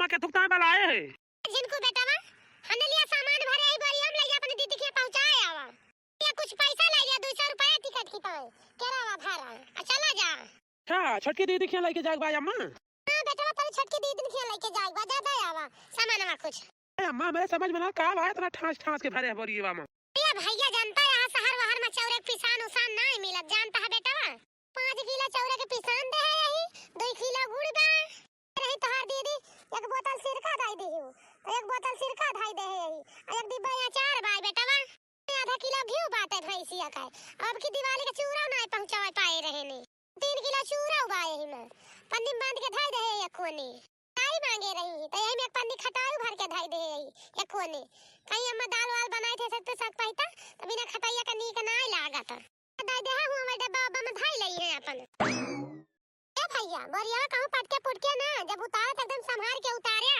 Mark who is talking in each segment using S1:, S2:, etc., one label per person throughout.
S1: अम्मा के थुकता में लाए है
S2: जिनको बेटा वा हमने लिया सामान भरे आई बारी हम ले अपनी दीदी के पहुंचाए आवा ये कुछ पैसा ले लिया 200 रुपया टिकट की तो केरा भाड़ा चला जा।
S1: अच्छा छटकी दीदी के लेके जाए भाई अम्मा।
S2: हां बेटा वा छटकी दीदी के लेके जाए बा ज्यादा आवा सामान में कुछ
S1: अम्मा मेरे समझ में ना का भाई इतना ठास ठास के भरे बोरी मामा।
S2: ये भैया जानता है यहां शहर बाहर में चौरे के पिसान उसान नहीं मिलत जानता है बेटा वा 5 किलो चौरे के पिसान दे है यही 2 किलो गुड़ बा रही तोहार दीदी एक बोतल सिरका दाई दी हो एक बोतल सिरका धाई दे है यही एक डिब्बा अचार भाई बेटा वा आधा किलो घी बाटे भैंसिया का अब की दिवाली का चूरा नहीं पहुंचाए पाए रहे ने 3 किलो चूरा उबाए ही में पन्नी बांध के धाई दे एक कोनी आई मांगे रही तो यही में एक पन्नी खटाई भर के धाई दे एक कोनी कहीं अम्मा दाल वाल बनाए थे सब पे सब पैता तो बिना खटाइया का नीक नहीं लागत दाई दे हूं मैं डब्बा में धाई लई है अपन ए भैया बोरिया कहूं पटके पुटके ना जब उतारा तो एकदम संभाल के उतारे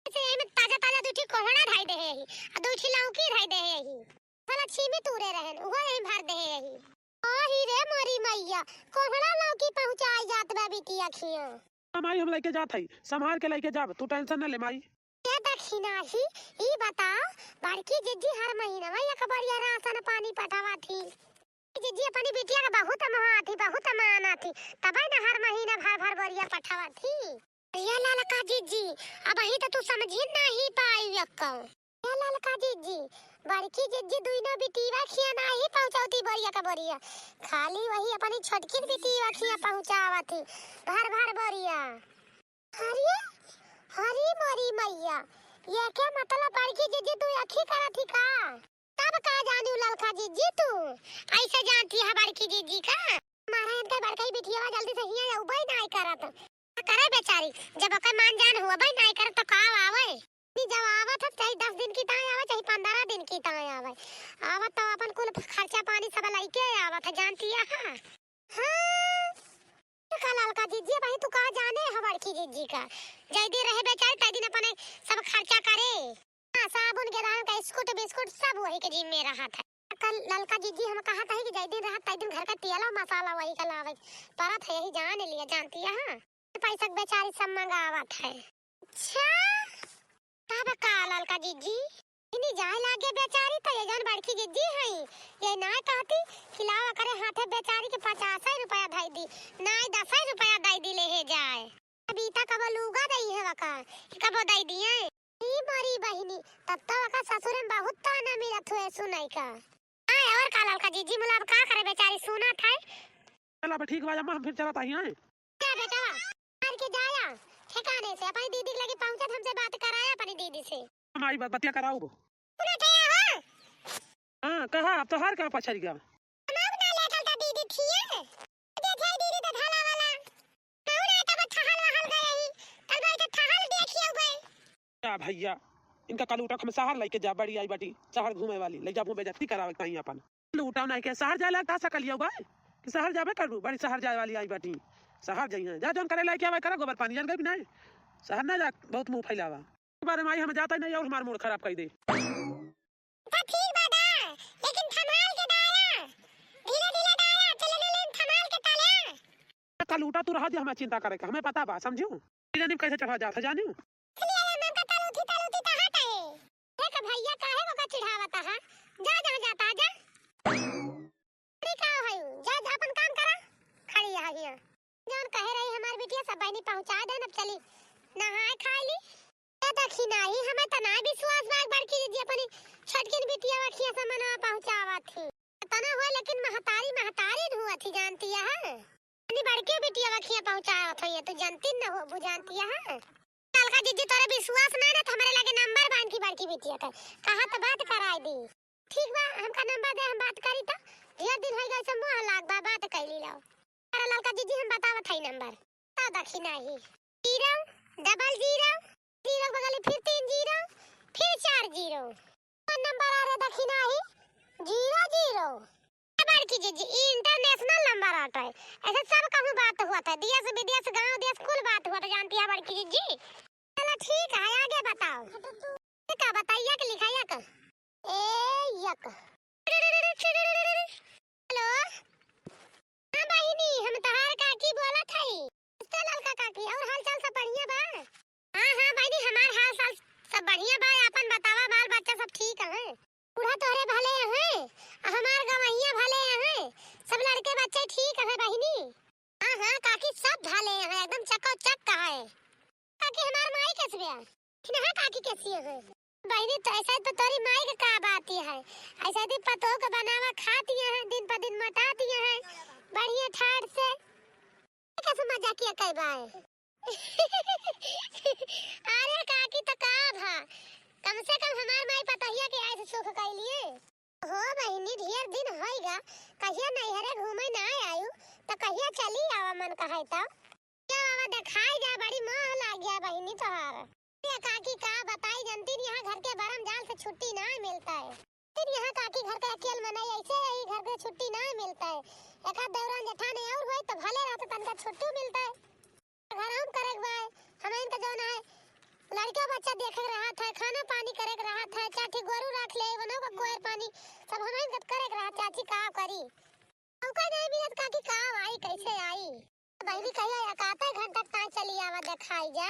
S2: ऐसे में ताजा ताजा दूठी कोहड़ा धाई दे है और दूठी लौकी धाई दे है भला छीमी तूरे रहन वो यही भर दे है आही रे मोरी मैया कोहड़ा लौकी पहुंचाई जात बा बिटिया खिया
S1: माई हम लेके जात हई संभाल के लेके जाब तू टेंशन न ले माई।
S2: ये दक्षिणा ही ई बताओ बड़की जिज्जी हर महीना में एक बढ़िया राशन पानी पटावा थी जिज्जी अपनी बिटिया का बहुत माना थी तब ना हर महीना भर भर बढ़िया पटावा थी ये ललका जिज्जी अब ही तो तू समझी नहीं पाई यक्का ये ललका जिज्जी बड़की जिज्जी दुइनो बिटिया खिया नहीं पहुंचाती बढ़िया का बढ़िया खाली वही अपनी छोटकी बिटिया खिया पहुंचावा थी भर भर बढ़िया अरे हरी मोरी मैया ये क्या मतलब बड़की जीजी तू अखी करा थी का तब का जानू ललका जीजी तू ऐसे जानती है बड़की जीजी का हमारा इनका बड़का ही बिटिया जल्दी से हिया उबई नहीं करत करे बेचारी जब ओकर मान जान हुआ भाई नहीं करत तो का आवे नी जब आवत है चाहे 10 दिन की ताई आवे चाहे 15 दिन की ताई आवे आवत तो अपन कुल खर्चा पानी सब लइके आवत है जानती है हां कलाल का जीजी भाई तू का जाने है बड़की जीजी का जल्दी रहे बेचारे तै दिन अपने सब खर्चा करे हां साबुन के दाम का बिस्कुट सब वही के जिम्मे रहा था कल ललका जीजी हम कहा था कि जै दिन रहा तै दिन घर का तेल और मसाला वही का लावे परत है यही जान लिया जानती है हां पैसा बेचारी सब मंगावत है अच्छा तब का ललका जीजी इनी जाए लागे बेचारी तो ये जान बड़की जीजी है ये ना कहती खिलावा करे हाथे बेचारी के 50 रुपया धाई दी नहीं 10 रुपया दाई दी ले जाए अभी तक कब लूगा दई है वका कब दाई दिए ई मारी बहिनी तब तो वका ससुर में बहुत ताना मिलत हुए सुनाई का हां और का ललका जीजी मुला का करे बेचारी सुना था
S1: चला बे ठीक बा अम्मा हम फिर चलत आई हैं
S2: क्या बेटा मार के जाया ठिकाने से अपनी दीदी के लगे पहुंचत हमसे बात कराया अपनी दीदी से
S1: हमारी बात बतिया कराओ
S2: सुना थे हां
S1: हां कहा अब तो हर का पछड़ गया
S2: नाम ना लेकर ता दीदी थी देखे दीदी तो ढाला वाला नौरा तब ठहल वहल गई तब भाई तो ठहल देखियो गए
S1: क्या भैया इनका कल उठा हम शहर लेके जा बड़ी आई बाटी शहर घूमे वाली ले जा घूमे जाती करावे कहीं अपन उठाओ नहीं के शहर जाए लगता सकलियो भाई कि शहर जाबे करू बड़ी शहर जाए वाली आई बाटी शहर जाइए जा जोन करे लेके आवे करा गोबर पानी जान गई नहीं शहर ना जा बहुत मुंह फैलावा के बारे में आई हम जाता नहीं और हमार मूड खराब कर दे
S2: तो ठीक बात है लेकिन संभाल के दाया धीरे दाया चले ले संभाल के ताले
S1: कल उठा तू रहा दे हमें चिंता करे हमें पता बा समझू जानी कैसे चढ़ा जाता जानी
S2: इसलिए मैं का तलुथी कहां है एक भैया काहे को चिढ़ावता है जा जा जाता जा नहीं का है जा जा अपन काम करा खड़ी आ गया जान कह रही हमार बिटिया सब बहनी पहुंचा दे न चली नहाए खा ली ए दक्षिणा ही हमें तना विश्वास बाग बड़की जी अपनी छटकिन बिटिया वखिया से मना पहुंचावा थी तना हो लेकिन महतारी हुआ थी जानती है अपनी बड़की बिटिया वखिया पहुंचावा थी तो जानती न हो बुझानती है ललका जीजी तोरे विश्वास ना ना हमारे लगे नंबर बांध की बड़की बिटिया का कहा तो बात कराई दी ठीक बा हमका नंबर दे हम बात करी तो ढेर दिन हो गए से मुंह लाग बा बात कैली लाओ अरे ललका जीजी हम बतावत है नंबर ता दक्षिणा ही 000 0 बगल फिर 30 फिर 40 नंबर आ रहा दक्षिणा ही 00 बड़की जीजी इंटरनेशनल नंबर आता है ऐसे सब कहूं बात हुआ था देश विदेश गांव देश कुल बात हुआ था जानती है बड़की जीजी चलो ठीक है आगे बताओ क्या बताइए कि लिखाया का ए यक हेलो हां बहिनी हम तहार काकी बोलत हई ललका काकी और हाल चाल सब बढ़िया बा हां हां बहिनी हमार चक्का चक्का है काकी हमार माई कैसे बिया कि ना काकी कैसी है बहनी तो ऐसा तो तेरी माई का बात ही है ऐसा दिन पतो का बनावा खाती है दिन पर दिन मटाती है बढ़िया ठाड़ से कैसे मजा किया कई बार अरे काकी तो का भा कम से कम हमार माई पतहिया के ऐसे सुख कई लिए हो बहनी ढेर दिन होइगा कहिया नैहरे घूमे ना आयु तो कहिया चली आवा मन कहै त क्या आवा देखाई जा बड़ी मोह लाग गया बहनी तोहार ये काकी का बताई जनती यहाँ घर के बरम जाल से छुट्टी ना मिलता है फिर यहाँ काकी घर का अकेल मनाई ऐसे ही घर के छुट्टी ना मिलता है एक आध दौरान जेठाने और होए तो भले रहते तनका छुट्टी मिलता है घर हम करे बाय हमें इनका जो ना है लड़का बच्चा देखे रहा था खाना पानी करे रहा था चाठी गोरू रख ले बनो का कोयर पानी सब हमें इनका करे रहा चाची का करी औका नहीं मिलत काकी का आई कैसे आई बहनी कहिया एकाता घंटा ता चली आवा देखाई जा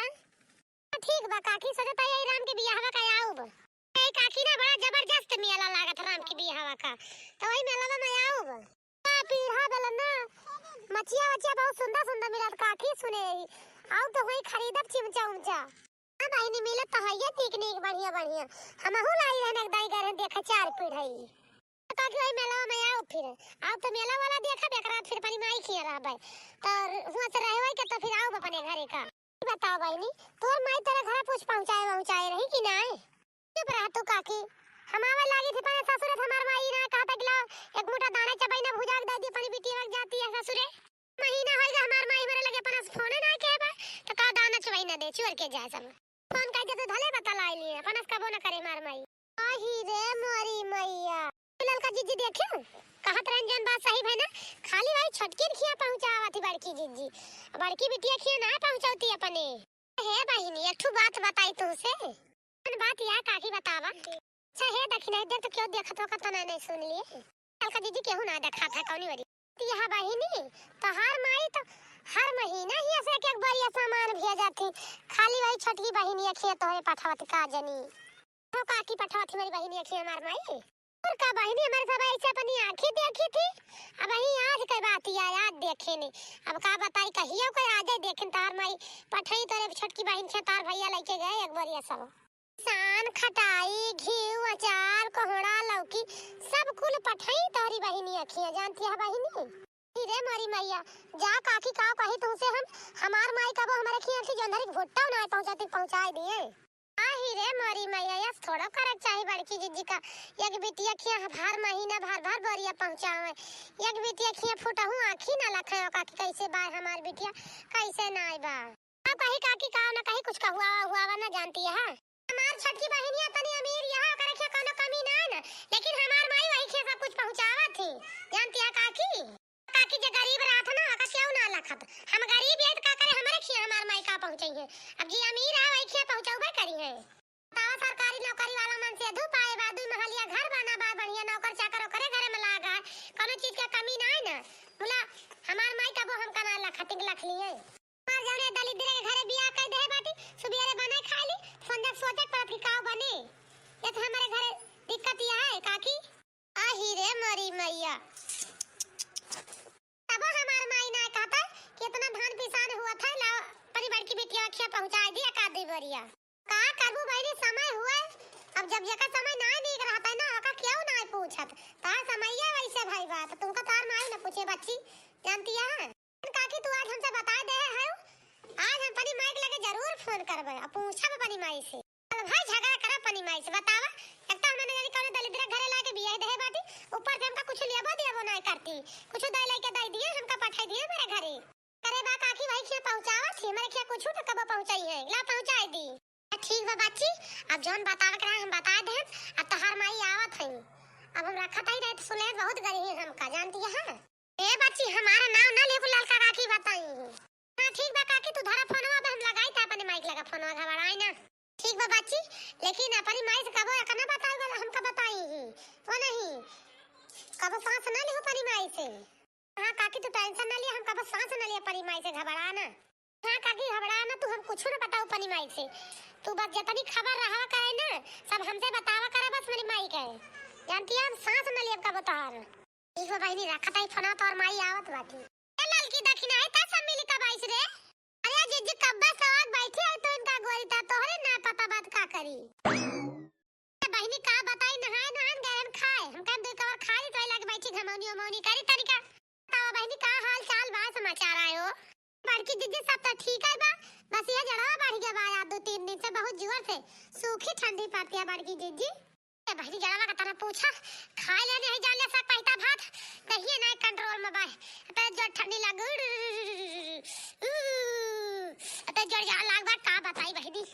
S2: ठीक बा काकी सजत आई राम के बियाहवा का आऊब ए काकी ना बड़ा जबरदस्त मेला लागत राम के बियाहवा का तो वही मेला में आऊब पीढ़ा दलना मचिया वचिया बहुत सुंदर सुंदर मिलत काकी सुने आऊ तो वही खरीदब चिमचा उमचा हां बहनी मिलत तो है पिकनिक बढ़िया बढ़िया हमहु लाई रहने एक दाई घर देखे चार पीढ़ई काकी वही मेला में आऊ फिर आऊ तो मेला वाला देखा एकरा फिर पानी माई खिया रहबे तो हुआ से रहवे के तो फिर आऊ अपने घरे का बताओ बहनी तोर माई तेरे घर कुछ पहुंचाए रही कि ना चुप रह तू काकी हमारे लागी थे पर ससुरे हमार माई ना कहा था कि एक मोटा दाना चबाई ना भुजा के दे दी पानी बिटी लग जाती है ससुरे महीना होएगा हमार माई मरे लगे पर फोन ना के बा तो का दाना चबाई ना दे चोर के जाए सब फोन कह दे तो भले बता लाई लिए अपन कबो ना करे मार माई आही रे मोरी मैया ललका जीजी देखियो कहत रंजन बात सही है ना खाली भाई छटकी खिया पहुंचावती बड़की जीजी बड़की बिटिया खिया ना पहुंचाती अपने हे बहिनी एक ठू बात बताई तुमसे कौन बात या काकी बतावा अच्छा हे दखिना इधर तो क्यों देखत हो कत नहीं सुन लिए ललका जीजी केहू ना देखा था कौनी बड़ी यह बहिनी तो हर माई तो हर महीना ही ऐसे एक बढ़िया सामान भेज जाती खाली भाई छटकी बहिनी खिया तो है पठावती का जनी हो काकी पठावती मेरी बहिनी खिया मार माई और का बहनी हमारे सब ऐसे अपनी आंखें देखी थी अब वही आज की बात याद देखे ने अब का बताई कहियो कोई आज देखे तार माई पठई तोरे छोटकी बहन से तार भैया लेके गए एक बार ये सब सान खटाई घी अचार कोहड़ा लौकी सब कुल पठई तोरी बहनी अखियां जानती है बहनी रे मारी मैया जा काकी का कही तुमसे हमार माई का वो हमारे खिया से जोंधरी भुट्टा ना पहुंचा दिए आही रे मोरी मैया यस थोड़ा करक चाहिए बड़की जीजी का एक बिटिया खिया हर महीना भर बोरिया पहुंचावे एक बिटिया खिया फुटहु आंखी ना लखे काकी कैसे बाय हमार बिटिया कैसे ना आई बा अब कहीं काकी का ना कहीं कुछ का हुआ ना जानती है हमार छोटकी बहनिया तनी अमीर यहां करे के कोनो कमी ना है ना लेकिन हमार माई वही खिया सब कुछ पहुंचावा थी जानती है काकी काकी जो गरीब रहा था ना का क्यों ना लखत हम गरीब है तो का करे हमारे खिया हमार माई का पहुंचाइए अब जी अमीर है वही खिया पहुंचाऊबे करी है तावा सरकारी नौकरी वाला मन से दू पाए बादू महलिया घर बना बा बढ़िया नौकर चाकर करे घरे में लागा कोनो चीज के कमी ना है ना बोला हमार माई का वो हम कना लखत लख लिए मार जाने दलित के घरे बियाह कर दे बाटी सुबेरे बने खा ली संध्या सोचे पर फिकाव बने ये तो हमारे घरे दिक्कत यह है काकी आही रे मोरी मैया तब हमार माई ना कहता कि इतना धान पिसान हुआ था ला परिवार की बेटियां खिया पहुंचा दिया का दी बरिया का करबू भाई समय हुआ अब जब जका समय ना नीक रहता है ना का क्यों ना पूछत ता समैया वैसे भाई बात तुमका तार माई ना पूछे बच्ची जानती है काकी तू आज हमसे बता दे है आज हम अपनी माई के लगे जरूर फोन करबे अब पूछब अपनी माई से अब भाई झगड़ा कर अपनी माई से बतावा एक तो हमने जानी कौन दलित घरे लाके बियाह दे बाटी ऊपर से हमका कुछ लेबो देबो ना करती कुछ दे लेके दे दिए हमका पठाई दिए मेरे घरे करे बा काकी भाई के पहुंचावा थी मेरे के कुछ तो कब पहुंचाई है ला पहुंचाई दी ठीक बा बच्ची अब जोन बतावे के हम बता दे अब तोहार माई आवत है अब हम रखत ही रहे सुने बहुत गरी हमका जानती है ए बच्ची हमारा नाम ना लेको ललका काकी बताई हां ठीक बा काकी तू धरा फोनवा पे हम लगाई था अपने माइक लगा फोनवा घबराई ना ठीक बा बच्ची लेकिन अपनी माई से कबो एकना बताई वाला हमका बताई ही वो नहीं कबो सांस ना ले अपनी माई से हां काकी तू टेंशन ना ले हम कबो सांस ना ले अपनी माई से घबराना हां काकी घबराना तू हम कुछ ना बताओ अपनी माई से तू बस जितनी खबर रहा करे ना सब हमसे बतावा करे बस मेरी माई के जानती है हम सांस ना ले कबो तोहार ठीक बा बहनी रखत है फोन तोर माई आवत बाटी ए ललकी दखिना है ता सब मिल के बाइस रे अरे जीजी बहनी का बताई नहाए नहान गए हम खाए हम काम दो कवर खाई तो लगे बैठी घमौनी उमौनी करी तरीका बताओ बहनी का हाल चाल बा समाचार आयो बड़की दीदी सब तो ठीक है बा बस ये जड़ा बढ़ गया बा यार 2-3 दिन से बहुत जोर से सूखी ठंडी पड़ती है बड़की दीदी ए बहनी जड़ा का तना पूछा खाए ले नहीं जाने सा पैसा भात कहिए ना कंट्रोल में बा पे जो ठंडी लग अते जड़ जा लाग बा का बताई बहनी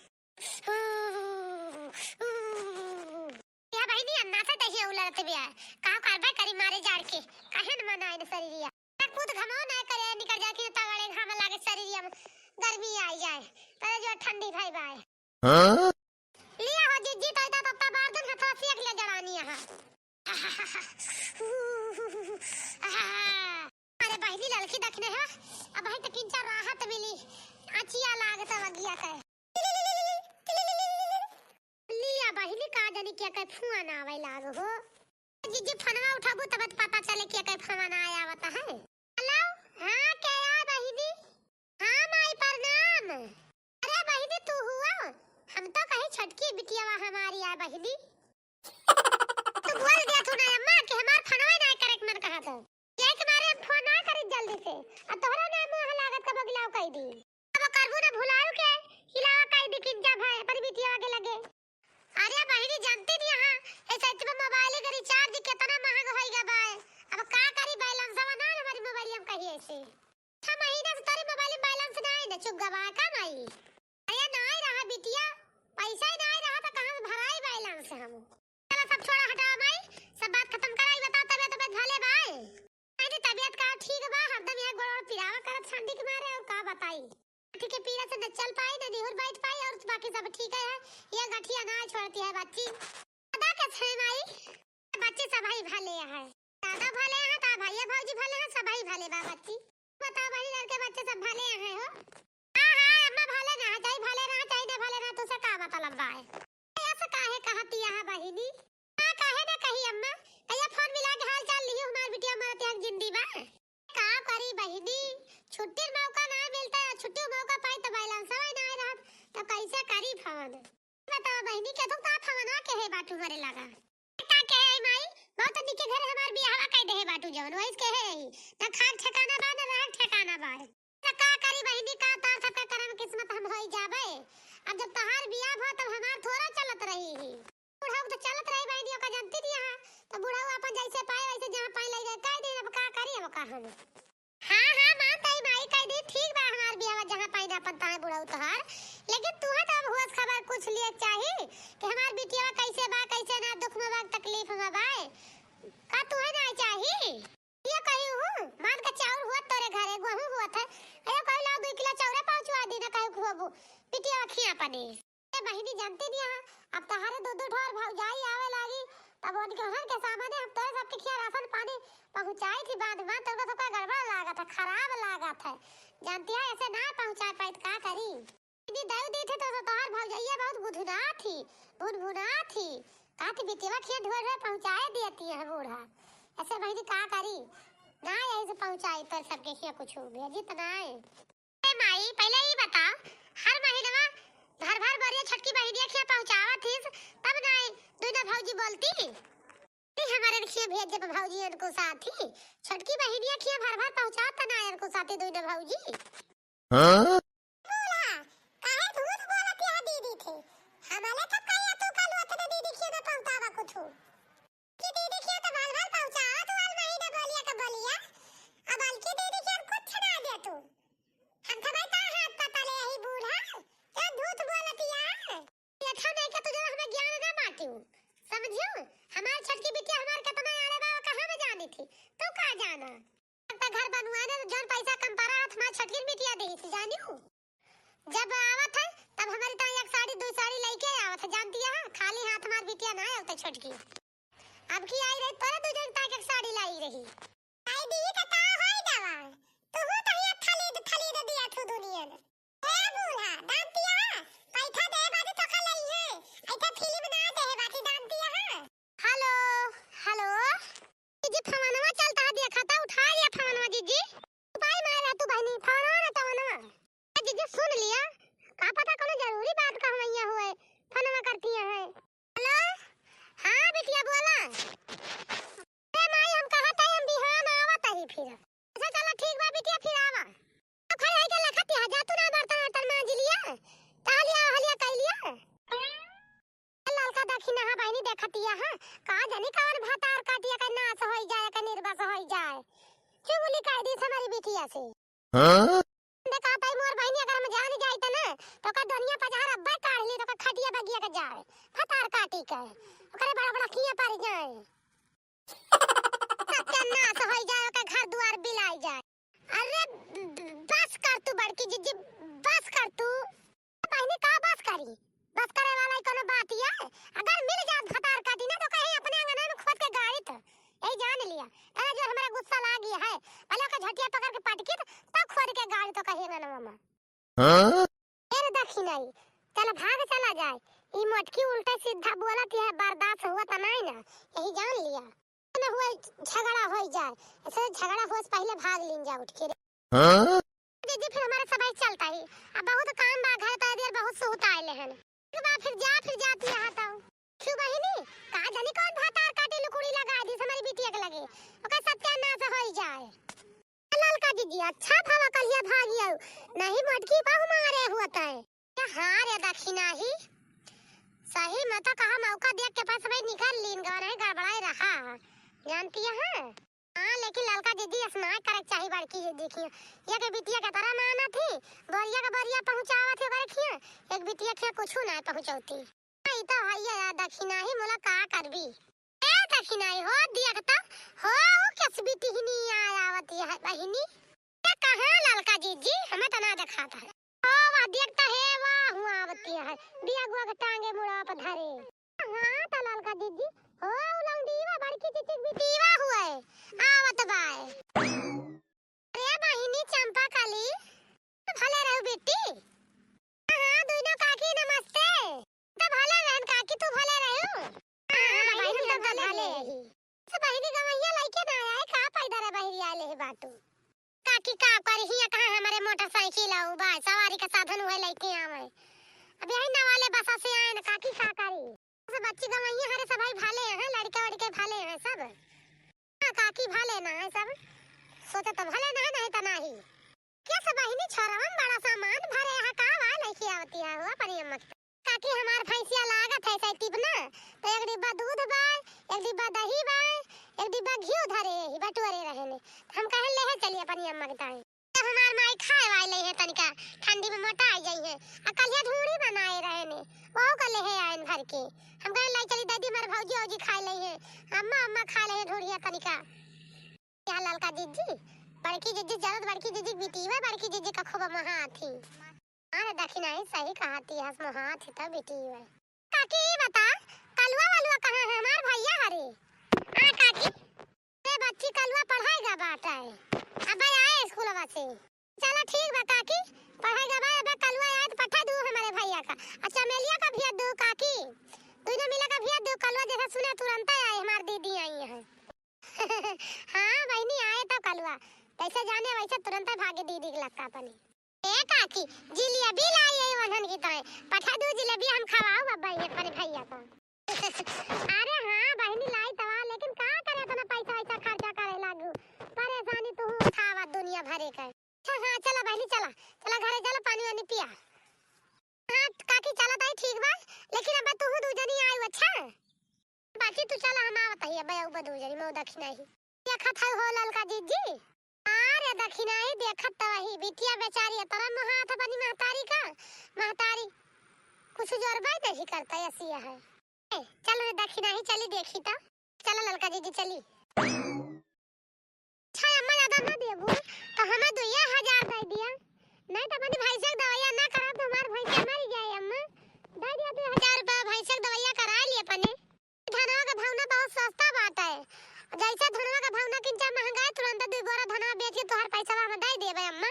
S2: या बहनी अन्ना से दही उलरत बिया का करबे करी मारे जाड़ के काहे न मनाए न शरीरिया खुद घमाओ ना करे निकल जा के तगड़े घाम लागे शरीरिया में गर्मी आई जाए पर जो ठंडी भाई बाय हां लिया हो जिज्जी तो इता तब बार दिन हथा सेक ले जड़ानी यहां अरे बहनी लड़की देखने है अब भाई तो किंचा राहत मिली अचिया लागत वगिया के लिया बहनी का जानी क्या कह फुआ ना आवे लाग हो जिज्जी फनवा उठाबू तब पता चले क्या कह फनवा ना आया बता है हेलो हां क्या यार बहनी हां माई प्रणाम अरे बहनी तू हुआ हम तो कहीं छटकी बिटिया हमारी आ बहनी तू बोल दिया तू ना अम्मा कि हमार फनवा ना करे मन कहा था ये के मारे फोन ना करी जल्दी से अब तोहरा ना मुंह लागत का बगलाव कह दी अब करबू ना भुलाऊ के हिलावा कह दी कि जा भाई पर बिटिया आगे लगे अरे बहनी जानती नहीं हां ए सच में मोबाइल के रिचार्ज कितना महंगा होइगा बा अब का करी बैलेंस ना हमारी मोबाइल में कहिए से 6 महीने से तारी मोबाइल में बैलेंस ना है ना चुप गवा का माई अरे ना ही रहा बिटिया पैसा ही ना ही रहा तो कहां से भराई बैलेंस हम चला सब छोड़ा हटाओ माई सब बात खत्म कराई बता तबीयत भले भाई अरे तबीयत का ठीक बा हरदम ये गोड़ पिरावा करत ठंडी के मारे और का बताई ठीक है पीरा से न चल पाई न निहुर बैठ पाई और बाकी सब ठीक है ये गठिया ना छोड़ती है बच्ची दादा कैसे माई बच्चे सब भाई भले है दादा भले हैं ता भैया भौजी भले हैं सब भाई भले बा बच्ची बता भाई लड़के बच्चे सब भले हैं हो हां हां अम्मा भले ना चाहे भले ना चाहे न भले ना तो से का मतलब बा ऐसा काहे कहती है बहिनी हां काहे ना कही अम्मा कहिया फोन मिला के हाल चाल लियो हमार बिटिया मरत है जिंदी बा का करी बहिनी छुट्टी मौका ना मिलता है छुट्टी मौका पाई तो बैलेंस समय ना रहा तो कैसे करी फोन बताओ बहनी के तुम ता फोन के है बाटू करे लगा का के है माई बहुत निके घर हमार बियाह कह दे है बाटू जवन वइस के है ना खान ठिकाना बा ना रह ठिकाना बा तो का करी बहनी का तार सबका करम किस्मत हम होई जाबे अब जब तहार बियाह भ तब हमार थोड़ा चलत रही बुढ़ाऊ तो चलत रही बहनी का जानती नहीं हां तो बुढ़ाऊ अपन जैसे पाए वैसे जहां पाए लग जाए कह दे अब का करी अब का हम हां हां मानता ही माई कह दी ठीक बा हमार बियाह जहां पाइना पता है बुढ़ाऊ तोहार लेकिन तू है तब होश खबर कुछ लिए चाहिए कि हमार बिटिया कैसे बा कैसे ना दुख में बा तकलीफ में बा का तू है ना चाहिए ये कही हूं मान का चाउर हुआ तोरे घरे गेहूं हुआ था अयो कह ला 2 किलो चाउर पहुंचवा दी ना कहे खुबू बिटिया खिया पनी ए बहिनी जानती नहीं अब तहारे दो ढोर भौजाई आवे लागी तब उनके घर के सामने हम तोरे सबके खिया राशन पानी पहुंचाई थी बाद में तो का गड़बड़ लागा था खराब लागा था जानती है ऐसे ना पहुंचा पाई का करी इतनी दऊ दी थे तो तोहर भौजाइया बहुत बुधना थी बुनबुना थी काती बिटिया खिया ढोर में पहुंचाए देती है बूढ़ा ऐसे बहनी का करी ना यही से पहुंचाई तो सबके खिया कुछ भेजी तो ना ए माई पहले ही बता हर महीना भर भर बरिया छटकी बहनिया खिया पहुंचावा थी तब ना दोनों भौजी बोलती हमारे खिया भेज दे भौजी इनको साथी छटकी बहनिया खिया भर भर पहुंचाता ना इनको साथी दोनों भौजी हां बोला काहे झूठ बोलत है दीदी थे हमारे तब कहिया तू कल उतने दीदी खिया ना पहुंचावा कुछ कि दीदी खिया तो भर भर पहुंचावा तू वाल महीना बोलिया का बोलिया अब अलकी दीदी खिया कुछ ना दे तू हम तो भाई का हाथ पता ले यही बूढ़ा क्या झूठ बोलती है ये था नहीं कि तुझे हमें ज्ञान ना बांटी समझियो हमार छटकी बिटिया हमार कितना आले बा कहां में जानी थी तो का जाना अपना घर बनवाने जौन पैसा कम पड़ा हाथ में छटकी बिटिया दी थी जानियो जब आवत है तब हमारी ता एक साड़ी 2 साड़ी लेके आवत है जानती है खाली हाथ हमार बिटिया ना आवत छटकी अब की आई रही तोरे दो जन ता एक साड़ी लाई रही आई दी त ता होई दवा तू हो त ये थली दे दिया तू दुनिया ने ए बूढ़ा जानती है पैसा दे बाजी तो खा लई है ऐसा फिल्म ना दे बाकी जानती है हेलो हेलो जी फोनवा चलता है देखा था उठा लिया फोनवा जीजी पाई मारा तू बहनी फोनवा ना तो ना जीजी सुन लिया का पता कोनो जरूरी बात कहवैया हुए फोन करती है। हेलो, हाँ बिटिया बोला। अरे माई हम कहत है हम बिहान आवत ही फिर। अच्छा चलो ठीक बा बिटिया फिर आवा। तो खड़े है के लखत है जा तू ना बर्तन वर्तन मांज लिया। तालिया हलिया कह लिया। ललका देखी ना बहनी देखतिया है का जानी कौन भातार काटिया का नाश होई जाए का निर्बस होई जाए। चुगली कह दी हमारी बिटिया से। हां देखा ताई मोर बहनी अगर हम जान जाई त ना तो का दुनिया पजार अब्बे काढ़ ली तो का खटिया बगिया के जाए भातार काटी के ओकरे बड़ा बड़ा किया पर जाए। सत्य नाश होई जाए का घर द्वार बिलाई जाए। अरे बस कर तू बड़की जिज्जी बस कर तू। बहनी का बस करी बस करे वाला कोनो बात है। अगर मिल जात भतार काटी ना तो कहीं अपने अंगना में खोद के गाड़ी तो यही जान लिया। अरे जो हमारा गुस्सा ला गया है भले का झटिया पकड़ के पटकी तब खोद के गाड़ी तो कहेगा ना मामा। हां फिर देखी नहीं चल भाग चला जाए। ई मटकी उल्टा सीधा बोलत है बर्दाश्त हुआ त नहीं ना यही जान लिया ना हुआ झगड़ा हो जाए। ऐसे झगड़ा हो से पहले भाग लीन जा उठ के। हां दीदी फिर हमारा सब चलता ही अब बहुत काम बा घर त देर बहुत सुत आइले हैं फिर जाती है तो क्यों बहिनी का जानी कौन भातार काटी लुकुड़ी लगा दी हमारी बिटिया के लगे ओका सत्यानाश होई जाए। ललका दीदी अच्छा भावा कलिया भागियो नहीं मटकी बहु मारे हुआ है हां रे दक्षिणा ही सही मत कहा मौका देख के पास भाई निकाल लीन गवा नहीं गड़बड़ाई रहा जानती है। हां लेकिन ललका दीदी स्नान करे चाहिए बड़की जी देखिए ये के बिटिया के तरह माना थी बोरिया के बोरिया पहुंचावा थे बरखिया एक बिटिया के कुछ ना पहुंचौती। ई तो हइया दक्षिणा ही मोला का करबी ए दक्षिणा हो देखता हो किस बिटी ही नहीं आवती है बहिनी ये कहां ललका दीदी हमें तो ना दिखाता है। ओ वाह देखता है वाह हुआ आवती है बिया गुआ के टांगे मुड़ा पर धरे। हां तो ललका दीदी हो लंगडीवा बड़की चिचिक बिटीवा हुआ है आवत बाय। अरे बहिनी चंपा काली भले रहो बेटी। हां दोनों काकी नमस्ते तो भले रहन काकी तू भले रहो। हां बहिनी तो भले ही सब बहिनी गवैया लइके ना आए का पैदा रे बहिरी आले है बाटू काकी का पर ही कहां हमारे मोटरसाइकिल आऊ बा सवारी का साधन हुए लइके आवे अब यही ना वाले बसा से आए ना काकी का करी सब बच्ची गवैया हरे सब भाई भाले हैं लड़का लड़के भाले हैं सब। हां काकी भाले ना है सब सोचे तो भले ना नहीं तो नहीं क्या सब बहिनी छोरवन बड़ा सामान भरे है का वा लइके आवती है हुआ पर अम्मा काकी हमार भैंसिया लागत है सै टिपना तो एक डिब्बा दूध बा एक डिब्बा दही बा एक डिब्बा घी धरे ही बटुरे रहने हम कहे ले चलिए अपन अम्मा के ताई हमार माई खाए वाले है तनिका ठंडी में मोटा आ जाई है अकलिया ढूंढी बनाए रहने वो कले है आइन भर के हम कहे लाई चली दादी हमार भौजी औजी खाए ले है अम्मा अम्मा खा ले ढूंढिया तनिका। क्या ललका जीजी बड़की जीजी जरूर बड़की जीजी बेटी है बड़की जीजी का खूब महा थी। अरे दक्षिणा ही सही कहती है महा थी तब बेटी है। काकी बता कलवा वालवा कहां है हमार भैया हरे। हां काकी रे बच्ची कलवा पढ़ाएगा बाटा है अब आए स्कूलवा से चलो ठीक बा काकी पढ़ाएगा बा अब कलवा आए तो पठा दो हमारे भैया का अच्छा मेलिया का भी दो काकी दोनों मिला का भी दो कलवा जैसा सुना तुरंत आए हमार दीदी आई है। हां बहनी आए तो कलवा कैसे जाने वैसे तुरंत भागे दीदी के लक्का पनी ए काकी जिलेबी लाई है वहन की तो पठा दो जिलेबी हम खवाओ बाबा ये अपने भैया को। अरे हां बहनी लाई तवा लेकिन का करे तना पैसा वैसा खर्चा करे लागू परेशानी तू उठावा दुनिया भरे का। हां चला बहनी चला चला घरे चला पानी वानी पिया। हां काकी चला ताई ठीक बा लेकिन अब तू दू जनी आई अच्छा बाकी तू चला हम आवत है बया बदू जनी मो दक्षिणा ही देखत है हो ललका जीजी। अरे दक्षिणा ही देखत त वही बिटिया बेचारी तोरा हाथ बनी महतारी कुछ जोरबा नहीं करता ऐसी है। चलो दक्षिणा ही चली देखी तो चलो ललका जीजी चली। अच्छा अम्मा ज्यादा ना देबू तो हमें 2000 दे दिया नहीं तो अपनी भैंस की दवाइयां ना करा तो हमार भैंस मर जाए अम्मा दे दिया 2000 रुपया भैंस की दवाइयां करा लिए अपने। धनवा का भावना बहुत सस्ता बात है जैसा धनवा का भावना किंचा महंगा है तुरंत 2 बोरा धनवा बेच के तोहर पैसा हम दे देबे अम्मा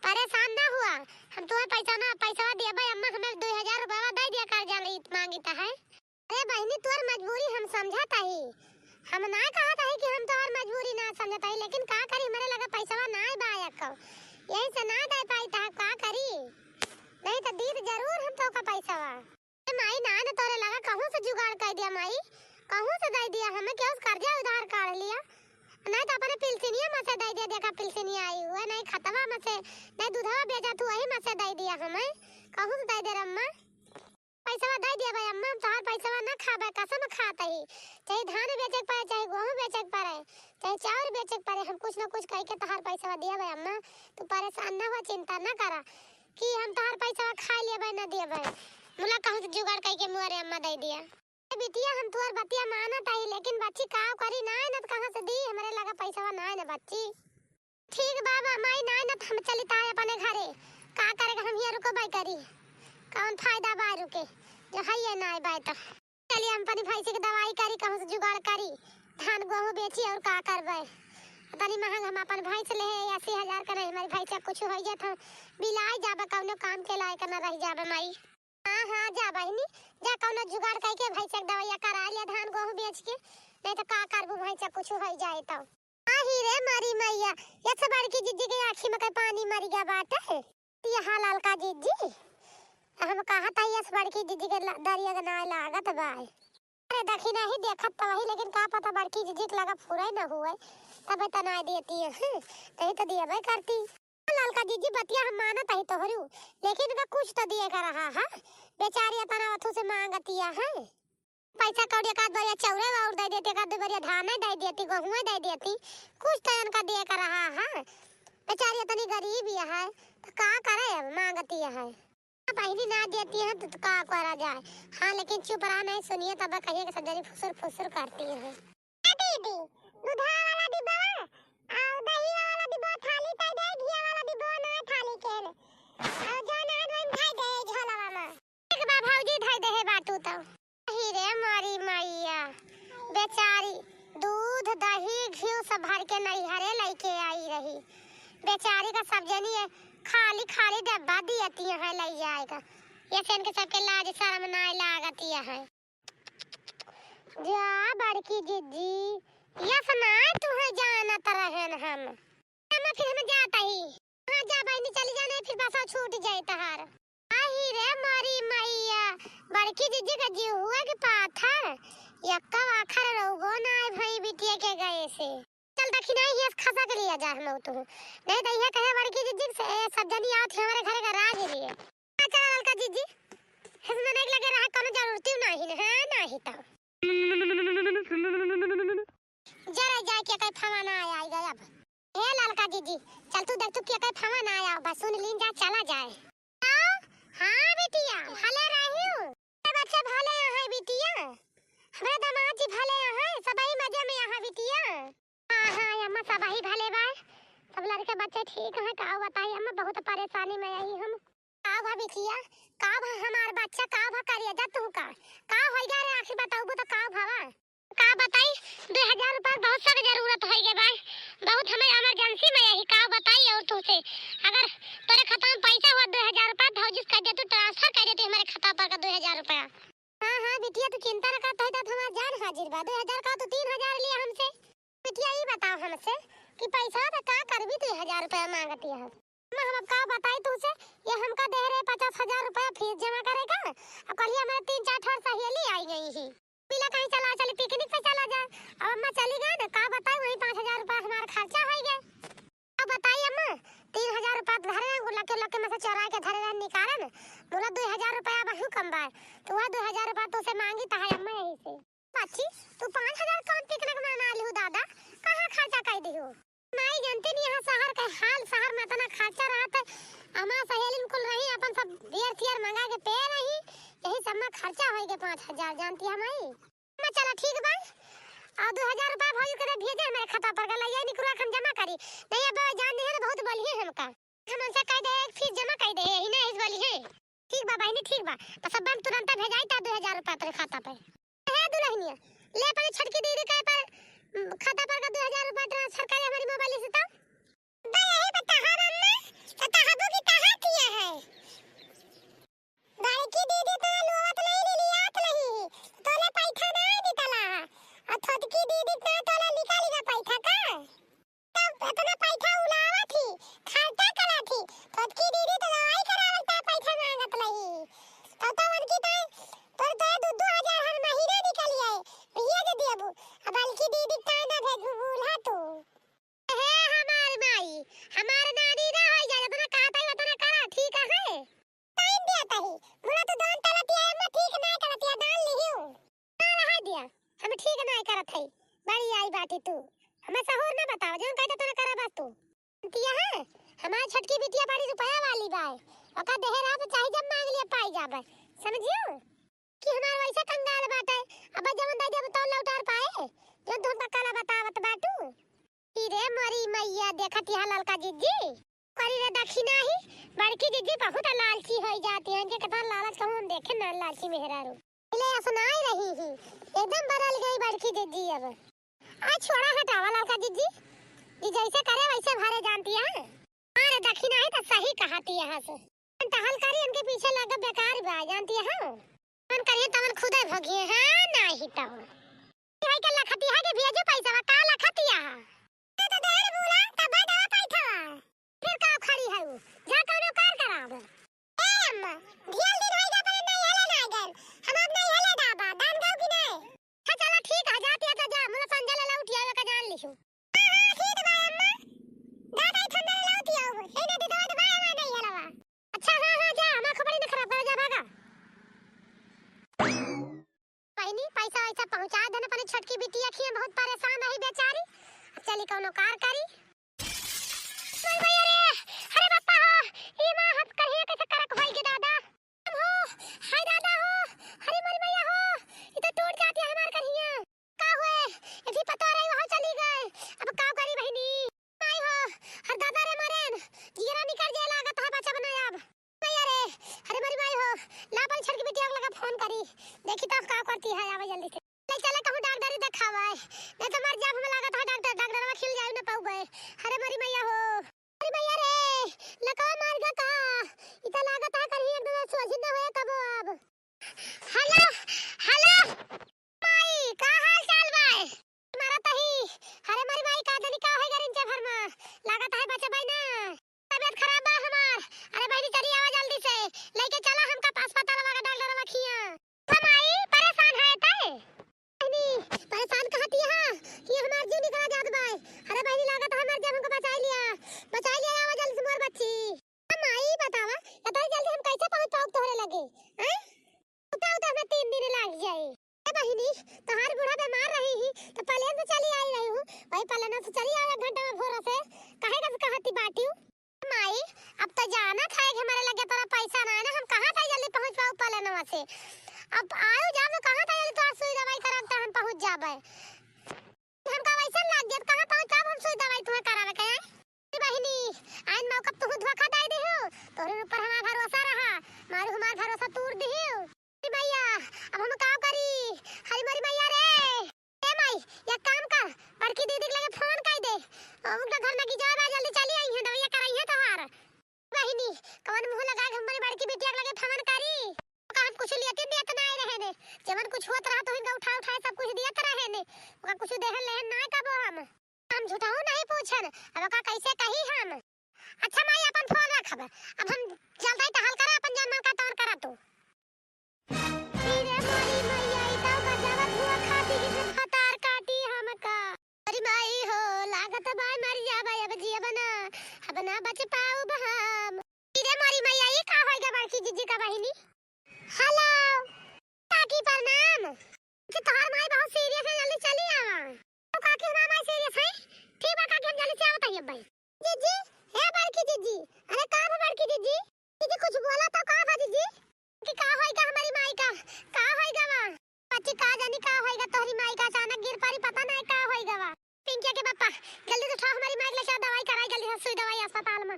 S2: परेशान ना हुआ हम तोहर पैसा देबे अम्मा हमें 2000 रुपया दे दिया कर्जा मांगता है। अरे बहनी तोहर मजबूरी हम समझता ही हम ना कहता है कि हम तोहर मजबूरी ना समझता है लेकिन का करी मेरे लगा पैसा ना बाया को यही से ना दे पाई ता का करी नहीं तो दीद जरूर हम तो का पैसा माई ना से जुगाड़ कर दिया माई, कहूं से दे दिया हमें, क्या कर्जा उधार कर लिया, नहीं तो अपने पिलसिनिया में से दे दिया, देखा पिलसिनिया आई हुआ, नहीं खतवा में से, नहीं दूधवा बेचा तू वही में से दे दिया हमें, कहूं से दे दे अम्मा, पैसा दे दिया भाई अम्मा, हम तोहार पैसा ना खाबे, कसम खाता ही, चाहे धान बेचे पड़े, चाहे गेहूं बेचे पड़े, चाहे चावल बेचे पड़े, हम कुछ ना कुछ कह के तोहार पैसा दिया भाई अम्मा, तू परेशान ना हो, चिंता ना करा कि हम तोहार पैसा खा लिए भाई ना दिए भाई, मुला कहूं से जुगाड़ कह के मुआरे अम्मा दे दिया। बिटिया हम तुअर बतिया मानत आई, लेकिन बच्ची का करी ना न कहां से दी, हमरे लगा पैसा ना न बच्ची। ठीक बाबा माई ना न हम चली ताए अपने घरे, का करेगा हम हिया रुको बाई करी, कौन फायदा बा रुके, जो है ये ना बाई तो चलिए हम अपनी भैंसी की दवाई करी, कहूं से जुगाड़ करी, धान गेहूं बेची और का करबे, तनी महंग हम अपन भैंस ले 80,000 का नहीं, हमारी भैंस कुछ हो जात हम बिलाई जाबे, कौनो काम के लायक ना रह जाबे माई। हां हां जा बहनी, जा कौनो जुगाड़ कह के भैंस दवाइया करा लिया, धान गेहूं बेच के, नहीं तो का करबू भैंस कुछ हो जाए तो। आही रे मारी मैया, ये सब बड़की जीजी के आंखी में पानी मर गया बाटे, ये हालाल का जीजी हम कहा था ये सब बड़की जीजी के दरिया के ना लागत बा, अरे देखी नहीं देखत तो वही, लेकिन का पता बड़की जीजी के लगा पूरा ना हुए, तब तना देती है, नहीं तो दिया भाई करती लाल का जीजी बतिया हम मानत है तोहरू, लेकिन का कुछ तो दिए का रहा है, बेचारी अपना अथु से मांगतिया है, पैसा कौड़ी का बरिया चौरे और दे देते, का बरिया धान दे देती, गेहूं दे देती, कुछ तो इनका दिए का रहा है, बेचारी इतनी गरीब है तो का करे, मांगती है, पहली ना देती है तो का करा जाए। हां लेकिन चुप रहा नहीं, सुनिए तब कहिए कि सजरी फुसुर फुसुर करती है। दीदी दूधा वाला डिब्बा और दही वाला डिब्बा थाली पे दे, घी वाला डिब्बा ना थाली के और जाना हम खाई दे झोलावा में, एक बा भौजी धाई दे है बाटू तो ही रे मारी मैया, बेचारी दूध दही घी सब भर के नैहरे लेके आई रही, बेचारी का सब जनी है खाली खाली डब्बा दियती है ले जाएगा, ये से इनके सबके लाज शर्म ना लागती है। जा बड़की जीजी ये सुना तू है जाना तरहन हम फिर हम जाता ही, हां जा बहनी चली जाने, फिर बसा छूट जाए तहार। आही रे मारी मैया, बड़की जीजी का जीव हुआ के पाथर यक्का आखर रोगो ना भाई बिटिया के गए से, चल देखी नहीं ये खसा के लिया जा हम तो, नहीं तो ये कहे बड़की जीजी से सब जनी आओ हमारे घर का राज लिए, चल ललका जीजी हमें नहीं लगे रहा कोनो जरूरत नहीं है नहीं तो जरा जाए के कहीं फवाना आया गया अब, ए ललका जीजी चल तू देख तू के कहीं फवाना आया, बस सुन लीन जा चला जाए। हां बेटिया भले रही हूं, बच्चे भले है बिटिया, हमारे दामाद जी भले है, सबई मजे में है बिटिया। हां हां अम्मा सबई भले बा, सब लड़के बच्चे ठीक है, का बताई अम्मा बहुत परेशानी में आई हम, का भा बिटिया का भा हमार बच्चा का भा करिया जा तू का हो गया रे, आखिर बताऊ तो का भावा का बताई, 2000 रुपया बहुत सख्त जरूरत है के बा, बहुत हमें इमरजेंसी में यही का बताई, और तू से अगर तेरे खाता में पैसा हुआ 2000 रुपया भौजी कर दे, तू ट्रांसफर कर देती हमारे खाता पर का 2000 रुपया। हां हां बिटिया तू चिंता न कर, तो हमार जान हाजिर बा, 2000 का तो 3000 लिया हमसे, बिटिया ये बताओ हमसे कि पैसा तो का करबी, 3000 रुपया मांगती है हम का बताई तुझसे, ये हमका दे रहे 50,000 रुपया फीस जमा करेगा, और कल ही हमारे 3-4 ठोर सहेली आई गई ही, मिला कहीं चला चले पिकनिक पे चला जाए, अब अम्मा चली गई ना, का बताई वही 5,000 रुपया हमारा खर्चा हो गया, अब बताइए अम्मा 3,000 रुपया धरे लके में से चोरा के धरे निकाले ना, बोला 2,000 रुपया बहु कम बा, तो वह 2,000 रुपया तो से मांगी ता है अम्मा यही से, बच्ची तू 5,000 कौन पिकनिक मना लिहू दादा, कहां खर्चा कर दिहू, नहीं जानती नहीं यहाँ शहर का हाल, शहर में इतना खर्चा रहता है, हमारा सहेलिन कुल रही अपन सब बियर थियर मंगा के पे रही, यही सब में खर्चा हो गया 5,000, जानती है माई, मैं चला ठीक बा, और 2,000 रुपया भौजी करे भेजे मेरे खाता पर, गला ये निकरा हम जमा करी, नहीं अब जान है बहुत बली है हमका, हम उनसे कह दे फीस जमा कर दे ही नहीं इस बली है, ठीक बा बहनी ठीक बा, तो सब हम तुरंत भेजाई ता 2,000 रुपया तेरे खाता पे, है दुल्हनिया ले पर छटकी दीदी के पर खाता पर का 2,000 रुपया ट्रांसफर करे हमारी मोबाइल से, तो यही बता हम अम्मा पता हबो की कहां किया है, बड़की दीदी तो लोवत नहीं लियात नहीं, तोले पैसा नहीं निकला, और छोटकी दीदी तो तोले निकाली ना पैसा का, तब इतना पैसा उलावा थी खर्चा करा थी, छोटकी दीदी तो दवाई करावता पैसा मांगत नहीं, तो उनकी तो 2-2 हजार हर हमें सहूर ना बताओ जौन कहते तोने करा बस तू तिया है हमारी छटकी बिटिया बड़ी रुपया वाली बाय ओका देहे रहा तो चाहे जब मांग लिया पाई जाबे समझियो कि हमार वैसे कंगाल बाटे अब जवन दे देब तो लौटार पाए जो तुम बकाला बतावत बाटू रे मरी मैया देखत यहाँ ललका जिज्जी करी रे दक्षिणा ही बड़की जिज्जी बहुत लालची हो जाती है इनके कथा लालच कहूं हम देखे ना लालची मेहरारू ले सुनाई रही ही एकदम बदल गई बड़की जिज्जी अब आज छोड़ा हटावा ललका जिज्जी जी जैसे करे वैसे भरे जानती है अरे दक्षिणा ही तो सही कहती है से टहल करी इनके पीछे लगा बेकार बा जानती है मन करिए तवन खुदे भगिए हां नहीं तो भाई के लखती है के भेजो पैसा का लखतिया तो देर बोला तब दवा पैठा फिर का खड़ी है वो जा कोनो कार कराब ए अम्मा ढियल दिन होई जा पर नहीं हेले ना गन हम अब नहीं हेले दाबा दान दो कि नहीं हां चलो ठीक है जाती है तो जा मुझे पंजा ले उठिया का जान लिसु हां ठीक बा अम्मा दादा ठंडा ले उठिया हो ए ने दवा दवा नहीं हेलवा अच्छा हां हां जा हमार खबरी न खराब कर जा भागा पैनी पैसा वैसा पहुंचा देने पर छटकी बिटिया खिए बहुत परेशान रही बेचारी चली कोनो कार करी बोल भैया रे अरे बापा हो ई मां हाथ करिए कैसे करक होई के दादा हो हाय दादा हो अरे मरी मैया हो ई तो टूट जाती है हमार करिए का हुए इसी पता रही वहां चली गए अब का करी बहनी आई हो हर दादा रे मरेन जीरा निकल जाए लागत है बच्चा बना अब भैया रे अरे मरी माई हो लापल छटकी बिटिया लगा फोन करी देखी तो का करती है आवे जल्दी से ले चले कहूं डॉक्टर दिखावे नहीं तो मर जाब हमें लागत है डॉक्टर में खिल जाए ना पाऊबे अरे मरी मैया हो अरे मैया रे लका मार गा का इता लागत है कहीं एकदम सोझी न होए कबो अब हेलो हेलो माई का हाल चाल बाय मारा तही अरे मरी माई का दनी का होई गरिन चे भर में लागत है बच्चा भाई ना तबीयत खराब बा हमार अरे बहनी चली आवा जल्दी से लेके चला हमका अस्पताल वाला डॉक्टर रखिया माई परेशान है तय परेशान कहती है कि हमार जीव निकला जात बाय अरे बहनी लागत हमार जब हमको बचा लिया आवा जल्दी से मोर बच्ची माई बतावा इतना जल्दी हम कैसे पहुंच पाऊ तोहरे लगे हैं बताओ तो हमें 3 दिन लग जाए ए बहनी तोहार बूढ़ा बीमार रही ही तो पहले से चली आई रही हूं भाई पहले ना से चली आवे 1 घंटा में भोर से काहे का कहती बाटी माई अब तो जाना था कि हमारे लगे तोरा पैसा ना है ना हम कहां था जल्दी पहुंच पाऊ पहले ना से अब आयो जा मैं कहां था जल्दी तोरा सुई दवाई कराब त हम पहुंच जाबे हमका वैसा लाग गया कहां पहुंचाब हम सुई दवाई तुम्हें करावे के बहनी आइन मौका तू धोखा दे दी हो तोरे ऊपर हमारा भरोसा रहा मारू हमारा भरोसा तोड़ दी हो भैया अब हम का करी हरी मरी मैया रे ए माई एक काम कर बड़की दीदी के लगे फोन कर दे उनका घर में की जाब जल्दी चली आई है दवाई कराई है तोहार बहनी कौन मुंह लगा के हमारी बड़की बिटिया के लगे फोन करी का हम कुछ लेते देत ना रहे ने जवन कुछ होत रहा तो इनका उठा सब कुछ दिया रहे ने ओका कुछ देहल ले ना कबो हम झूठाऊ नहीं पूछन अब का कैसे कही हम अच्छा माई अपन फोन रखब अब हम जल्दी टहल कर अपन जान मन का तौर करा तू रे मोरी मैया ई तो बजावा धुआ खाती की फतार काटी हमका अरे माई हो लागत बा मर जाबे अब जिया बना बच पाऊ हम रे मोरी मैया ई का होई गे बड़की जीजी का बहिनी हेलो काकी प्रणाम कि तोहर माई बहुत सीरियस है जल्दी चली आवा तो काकी हमार माई सीरियस है ठीक बा काकी हम जल्दी से आवत है भाई जीजी हे बड़की जीजी अरे का है बड़की जीजी जीजी कुछ बोला तो का बा जीजी कि का होएगा हमारी माई का होएगा वा बच्ची का जानी का होएगा तोहरी माई का अचानक गिर पड़ी पता नहीं का होएगा वा पिंकी के पापा जल्दी से उठा हमारी माई के लिए दवाई कराई जल्दी से सुई दवाई अस्पताल में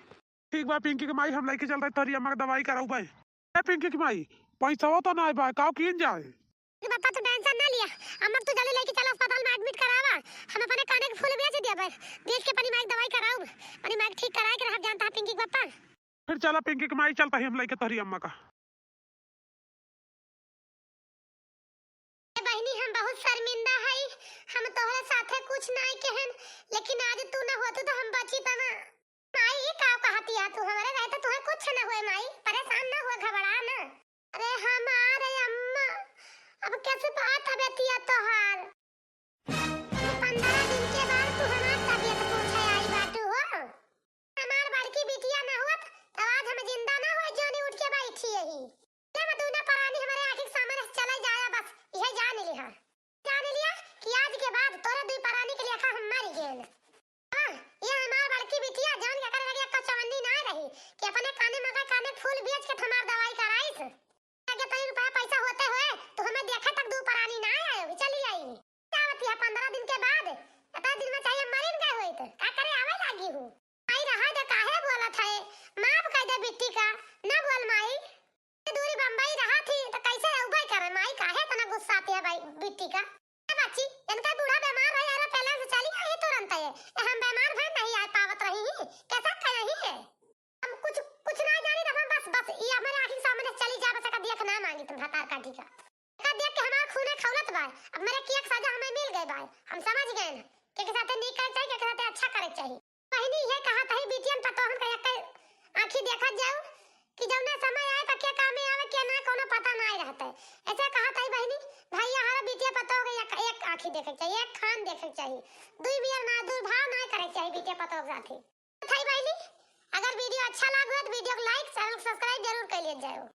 S1: ठीक बा पिंकी के माई हम लेके चल रहे तोरी अम्मा के दवाई कराऊ भाई ए पिंकी की माई पैसा हो तो ना बा काऊ किन जाए
S2: पापा तो टेंशन ना लिया अम्मा तू जल्दी लेके चल अस्पताल में एडमिट करावा हम अपने काने के फूल बेच दिया भाई बेच के अपनी माई की दवाई कराऊ अपनी माई ठीक कराए के रह जानता है पिंकी के पापा
S1: फिर चला पिंकी की माई चलता है हम लेके तोरी अम्मा का
S2: बहनी हम बहुत शर्मिंदा है हम तोहरे साथे कुछ नहीं कहन लेकिन आज तू ना होत तो हम बची तना माई ये का कहती है तू हमारे रहे तो तुम्हें कुछ ना हुए माई परेशान ना हुए घबरा ना अरे हमारे अम्मा अब कैसे बात हबेतिया तोहार 15 दिन के बाद तू हमार तबीयत पूछे आई बाटू हो हमार बड़की बिटिया ना होत तो आज हम जिंदा ना हुए जोनी उठ के बैठी यही ले मैं दूना परानी हमारे आंखी के सामने चला जाया बस यह जान लिया कि आज के बाद तोरे दुई परानी के लिए हम मर गए बिट्टी का बच्ची इनका बूढ़ा बीमार है यार पहले से चली आई तुरंत है हम बीमार भाई नहीं आ पावत रही है कैसा कहीं है हम कुछ कुछ नहीं जानी तो हम बस ये हमारे आंखों सामने चली जा बस का देख ना मांगी तुम हतार काटी का देख के हमारा खूने खौलत बा अब मेरे की एक सजा हमें मिल गई बा हम समझ गए ना के साथ नहीं कर चाहिए के साथ अच्छा करे चाहिए बहनी ये कहा था बिटियन पतो हम का आंखी देखा जाओ कि जब ना समय आए तो क्या काम में आवे क्या ना कोनो पता नहीं रहता है ऐसे कहा था बहनी भैया हमारा बिटिया पतो हो गया एक आंखी देखे चाहिए एक खान देखे चाहिए दुई बियर ना दुर्भाव ना करे चाहिए बिटिया पतो के साथ ही बहनी अगर वीडियो अच्छा लगा तो वीडियो को लाइक चैनल सब्सक्राइब जरूर कर लीजिए जाओ।